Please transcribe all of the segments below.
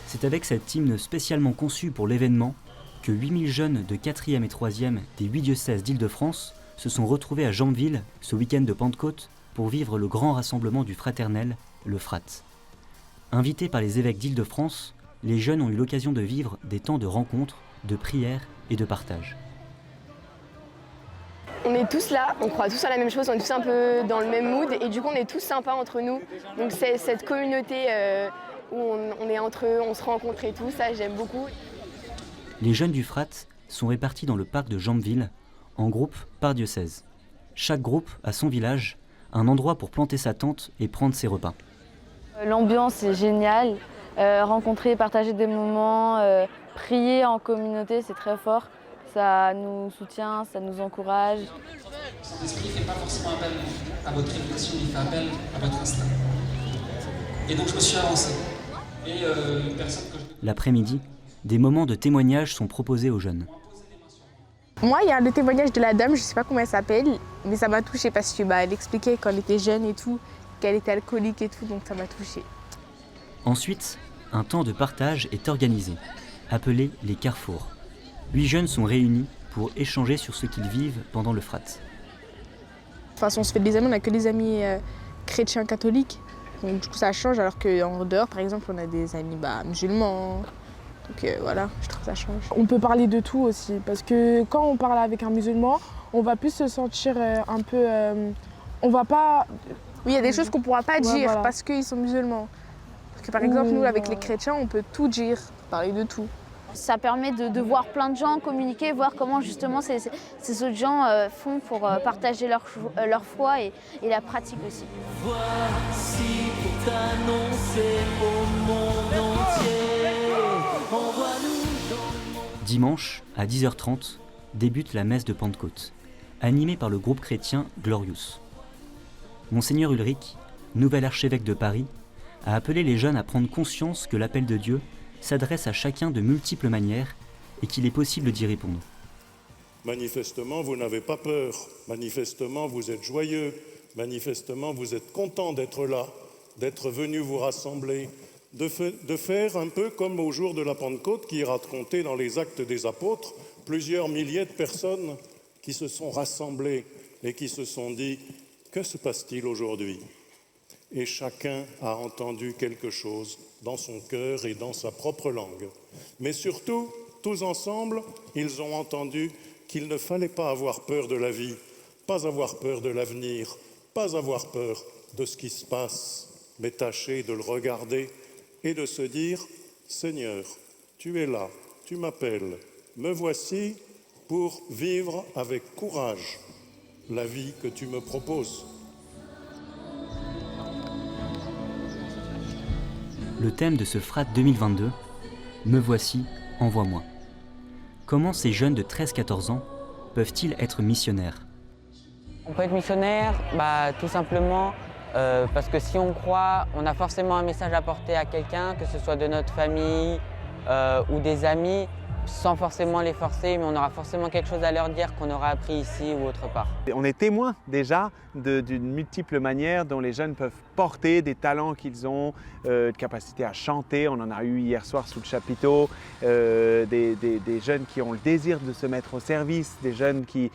C'est avec cet hymne spécialement conçu pour l'événement que 8000 jeunes de 4e et 3e des 8 diocèses d'Île-de-France se sont retrouvés à Jambeville ce week-end de Pentecôte pour vivre le grand rassemblement du fraternel, le FRAT. Invités par les évêques d'Île-de-France, les jeunes ont eu l'occasion de vivre des temps de rencontres, de prières et de partage. On est tous là, on croit tous à la même chose, on est tous un peu dans le même mood et du coup on est tous sympas entre nous. Donc c'est cette communauté où on est entre eux, on se rencontre et tout, ça j'aime beaucoup. Les jeunes du FRAT sont répartis dans le parc de Jambeville, en groupes par diocèse. Chaque groupe a son village, un endroit pour planter sa tente et prendre ses repas. L'ambiance est géniale, rencontrer, partager des moments, prier en communauté, c'est très fort. Ça nous soutient, ça nous encourage. L'esprit ne fait pas forcément appel à votre réflexion, il fait appel à votre instinct. Et donc je me suis avancé. Et une personne que L'après-midi, des moments de témoignage sont proposés aux jeunes. Moi, il y a le témoignage de la dame, je ne sais pas comment elle s'appelle, mais ça m'a touchée parce que elle expliquait quand elle était jeune et tout, qu'elle était alcoolique et tout, donc ça m'a touchée. Ensuite, un temps de partage est organisé, appelé les carrefours. 8 jeunes sont réunis pour échanger sur ce qu'ils vivent pendant le FRAT. De toute façon, on se fait des amis, on n'a que des amis chrétiens catholiques. Donc du coup, ça change, alors qu'en dehors, par exemple, on a des amis musulmans. Donc voilà, je trouve que ça change. On peut parler de tout aussi, parce que quand on parle avec un musulman, on va plus se sentir un peu... on va pas... Oui, il y a des choses qu'on ne pourra pas dire voilà. parce qu'ils sont musulmans. Parce que par exemple, nous, avec les chrétiens, on peut tout dire, parler de tout. Ça permet de voir plein de gens communiquer, voir comment justement ces autres gens font pour partager leur foi et la pratique aussi. Voici pour t'annoncer au monde entier, envoie-nous dans le monde. Dimanche, à 10h30, débute la messe de Pentecôte, animée par le groupe chrétien Glorious. Monseigneur Ulrich, nouvel archevêque de Paris, a appelé les jeunes à prendre conscience que l'appel de Dieu s'adresse à chacun de multiples manières et qu'il est possible d'y répondre. Manifestement, vous n'avez pas peur. Manifestement, vous êtes joyeux. Manifestement, vous êtes content d'être là, d'être venu vous rassembler, de faire un peu comme au jour de la Pentecôte qui est raconté dans les Actes des Apôtres, plusieurs milliers de personnes qui se sont rassemblées et qui se sont dit « Que se passe-t-il aujourd'hui ?» Et chacun a entendu quelque chose dans son cœur et dans sa propre langue. Mais surtout, tous ensemble, ils ont entendu qu'il ne fallait pas avoir peur de la vie, pas avoir peur de l'avenir, pas avoir peur de ce qui se passe, mais tâcher de le regarder et de se dire « Seigneur, tu es là, tu m'appelles, me voici pour vivre avec courage la vie que tu me proposes. » Le thème de ce FRAT 2022, « Me voici, envoie-moi ». Comment ces jeunes de 13-14 ans peuvent-ils être missionnaires ? On peut être missionnaire, tout simplement parce que si on croit, on a forcément un message à porter à quelqu'un, que ce soit de notre famille ou des amis, sans forcément les forcer, mais on aura forcément quelque chose à leur dire qu'on aura appris ici ou autre part. On est témoin déjà d'une multiple manière dont les jeunes peuvent porter des talents qu'ils ont, de capacité à chanter. On en a eu hier soir sous le chapiteau, des jeunes qui ont le désir de se mettre au service, des jeunes qui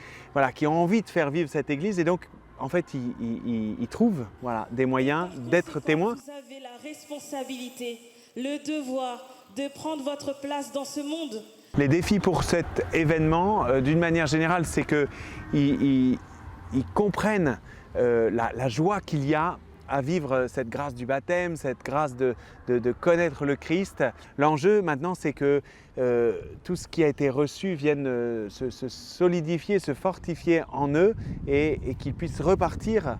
ont envie de faire vivre cette église et donc en fait ils trouvent des moyens d'être témoins. Vous avez la responsabilité, le devoir de prendre votre place dans ce monde. Les défis pour cet événement, d'une manière générale, c'est qu'ils comprennent la joie qu'il y a à vivre cette grâce du baptême, cette grâce de connaître le Christ. L'enjeu maintenant, c'est que tout ce qui a été reçu vienne se solidifier, se fortifier en eux et qu'ils puissent repartir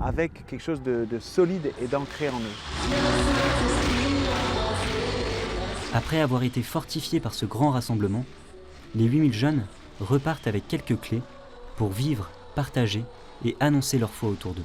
avec quelque chose de solide et d'ancré en eux. Après avoir été fortifiés par ce grand rassemblement, les 8000 jeunes repartent avec quelques clés pour vivre, partager et annoncer leur foi autour d'eux.